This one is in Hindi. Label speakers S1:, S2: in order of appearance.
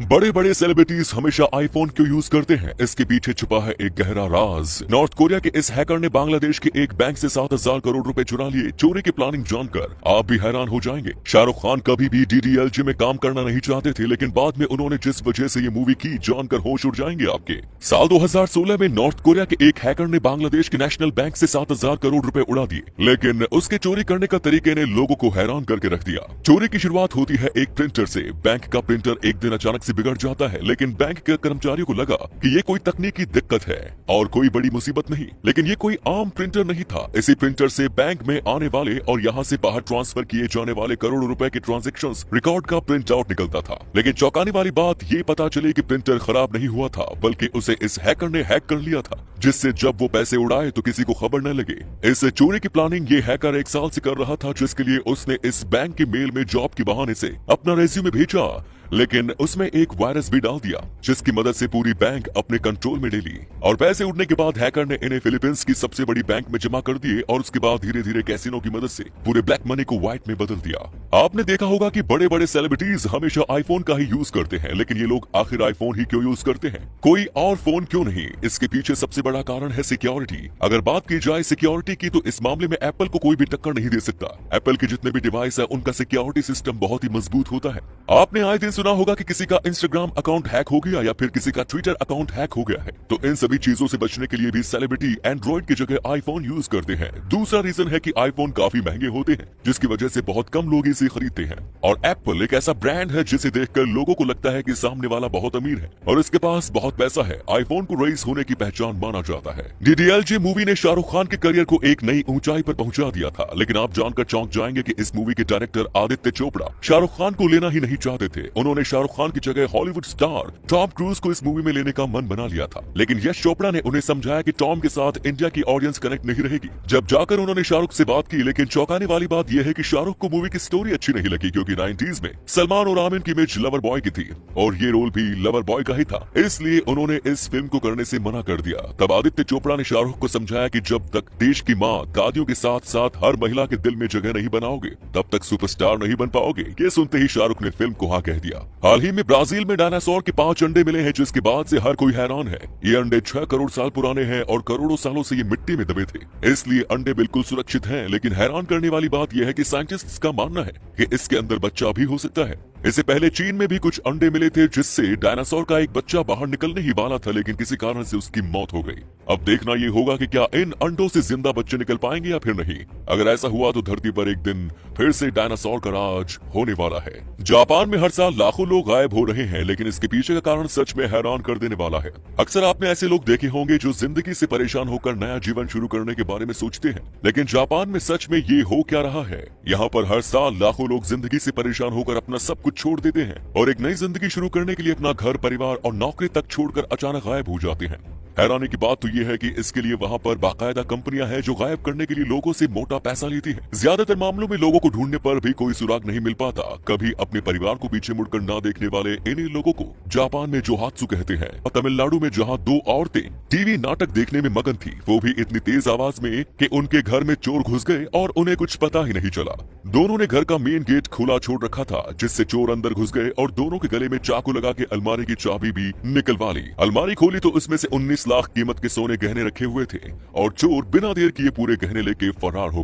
S1: बड़े बड़े सेलिब्रिटीज हमेशा आईफोन क्यों यूज करते हैं, इसके पीछे छुपा है एक गहरा राज। नॉर्थ कोरिया के इस हैकर ने बांग्लादेश के एक बैंक से 7,000 करोड़ रुपए चुरा लिए। चोरी की प्लानिंग जानकर आप भी हैरान हो जाएंगे। शाहरुख खान कभी भी डीडीएलजे में काम करना नहीं चाहते थे, लेकिन बाद में उन्होंने जिस वजह से ये मूवी की, जानकर होश उड़ जाएंगे आपके। साल 2016 में नॉर्थ कोरिया के एक हैकर ने बांग्लादेश के नेशनल बैंक से 7,000 करोड़ रुपए उड़ा दिए, लेकिन उसके चोरी करने का तरीके ने लोगों को हैरान करके रख दिया। चोरी की शुरुआत होती है एक प्रिंटर से। बैंक का प्रिंटर एक दिन अचानक से बिगड़ जाता है, लेकिन बैंक के कर्मचारियों को लगा कि ये कोई तकनीकी दिक्कत है और कोई बड़ी मुसीबत नहीं। लेकिन ये कोई आम प्रिंटर नहीं था। इसी प्रिंटर से बैंक में आने वाले और यहाँ से बाहर ट्रांसफर किए जाने वाले करोड़ों रुपए के ट्रांजैक्शंस रिकॉर्ड का प्रिंट आउट निकलता था। लेकिन चौंकाने वाली बात ये पता चली कि प्रिंटर खराब नहीं हुआ था, बल्कि उसे इस हैकर ने हैक कर लिया था, जिससे जब वो पैसे उड़ाए तो किसी को खबर न लगे। इस चोरी की प्लानिंग ये हैकर 1 साल से कर रहा था, जिसके लिए उसने इस बैंक के मेल में जॉब के बहाने से अपना रेज्यूमे भेजा, लेकिन उसमें एक वायरस भी डाल दिया, जिसकी मदद से पूरी बैंक अपने कंट्रोल में ले ली। और पैसे उड़ने के बाद हैकर ने इन्हें फिलीपींस की सबसे बड़ी बैंक में जमा कर दिए और उसके बाद धीरे धीरे कैसीनो की मदद से पूरे ब्लैक मनी को व्हाइट में बदल दिया। आपने देखा होगा कि बड़े बड़े सेलिब्रिटीज हमेशा आईफोन का ही यूज करते हैं, लेकिन ये लोग आखिर आईफोन ही क्यों यूज करते हैं, कोई और फोन क्यों नहीं? इसके पीछे सबसे बड़ा कारण है सिक्योरिटी। अगर बात की जाए सिक्योरिटी की, तो इस मामले में एप्पल को कोई भी टक्कर नहीं दे सकता। एप्पल के जितने भी डिवाइस है, उनका सिक्योरिटी सिस्टम बहुत ही मजबूत होता है। आपने आए दिन सुना होगा कि किसी का इंस्टाग्राम अकाउंट हैक हो गया या फिर किसी का ट्विटर अकाउंट हैक हो गया है। तो इन सभी चीजों से बचने के लिए भी सेलिब्रिटी एंड्रॉइड की जगह आईफोन यूज करते हैं। दूसरा रीजन है कि आईफोन काफी महंगे होते हैं, जिसकी वजह से बहुत कम लोग इसे खरीदते हैं। और एप्पल एक ऐसा ब्रांड है जिसे देखकर लोगों को लगता है कि सामने वाला बहुत अमीर है और इसके पास बहुत पैसा है। आईफोन को रईस होने की पहचान माना जाता है। डीडीएलजे मूवी ने शाहरुख खान के करियर को एक नई ऊंचाई पर पहुंचा दिया था, लेकिन आप जानकर चौंक जाएंगे कि इस मूवी के डायरेक्टर आदित्य चोपड़ा शाहरुख खान को लेना ही नहीं चाहते थे। उन्होंने शाहरुख खान की जगह हॉलीवुड स्टार टॉम क्रूज को इस मूवी में लेने का मन बना लिया था, लेकिन यश चोपड़ा ने उन्हें समझाया कि टॉम के साथ इंडिया की ऑडियंस कनेक्ट नहीं रहेगी। जब जाकर उन्होंने शाहरुख से बात की, लेकिन चौंकाने वाली बात यह है कि शाहरुख को मूवी की स्टोरी अच्छी नहीं लगी, क्योंकि 90s में सलमान और आमिर की इमेज लवर बॉय की थी और ये रोल भी लवर बॉय का ही था, इसलिए उन्होंने इस फिल्म को करने से मना कर दिया। तब आदित्य चोपड़ा ने शाहरुख को समझाया कि जब तक देश की माँ दादियों के साथ साथ हर महिला के दिल में जगह नहीं बनाओगे, तब तक सुपरस्टार नहीं बन पाओगे। ये सुनते ही शाहरुख ने फिल्म को हाँ कह दिया। हाल ही में ब्राजील में डायनासोर के 5 अंडे मिले हैं, जिसके बाद से हर कोई हैरान है। ये अंडे 6 करोड़ साल पुराने हैं और करोड़ों सालों से ये मिट्टी में दबे थे, इसलिए अंडे बिल्कुल सुरक्षित हैं। लेकिन हैरान करने वाली बात यह है कि साइंटिस्ट्स का मानना है कि इसके अंदर बच्चा भी हो सकता है। इससे पहले चीन में भी कुछ अंडे मिले थे, जिससे डायनासोर का एक बच्चा बाहर निकलने ही वाला था, लेकिन किसी कारण से उसकी मौत हो गई। अब देखना ये होगा कि क्या इन अंडों से जिंदा बच्चे निकल पाएंगे या फिर नहीं। अगर ऐसा हुआ तो धरती पर एक दिन फिर से डायनासोर का राज होने वाला है। जापान में हर साल लाखों लोग गायब हो रहे हैं, लेकिन इसके पीछे का कारण सच में हैरान कर देने वाला है। अक्सर आपने ऐसे लोग देखे होंगे जो जिंदगी से परेशान होकर नया जीवन शुरू करने के बारे में सोचते हैं, लेकिन जापान में सच में ये हो क्या रहा है? यहाँ पर हर साल लाखों लोग जिंदगी से परेशान होकर अपना सब कुछ छोड़ देते हैं और एक नई जिंदगी शुरू करने के लिए अपना घर, परिवार और नौकरी तक छोड़कर अचानक गायब हो जाते हैं। हैरानी की बात तो यह है कि इसके लिए वहाँ पर बाकायदा कंपनियां हैं जो गायब करने के लिए लोगों से मोटा पैसा लेती है। ज्यादातर मामलों में लोगों को ढूंढने पर भी कोई सुराग नहीं मिल पाता। कभी अपने परिवार को पीछे मुड़कर ना देखने वाले इन्हीं लोगों को जापान में जोहात्सु कहते हैं। और तमिलनाडु में जहाँ 2 औरतें टीवी नाटक देखने में मगन थी, वो भी इतनी तेज आवाज में कि उनके घर में चोर घुस गए और उन्हें कुछ पता ही नहीं चला। दोनों ने घर का मेन गेट खुला छोड़ रखा था, जिससे चोर अंदर घुस गए और दोनों के गले में चाकू लगा के अलमारी की चाबी भी निकलवा ली। अलमारी खोली तो उसमें से 19 लाख कीमत के सोने गहने रखे हुए थे और चोर बिना देर किए पूरे गहने लेके फरार हो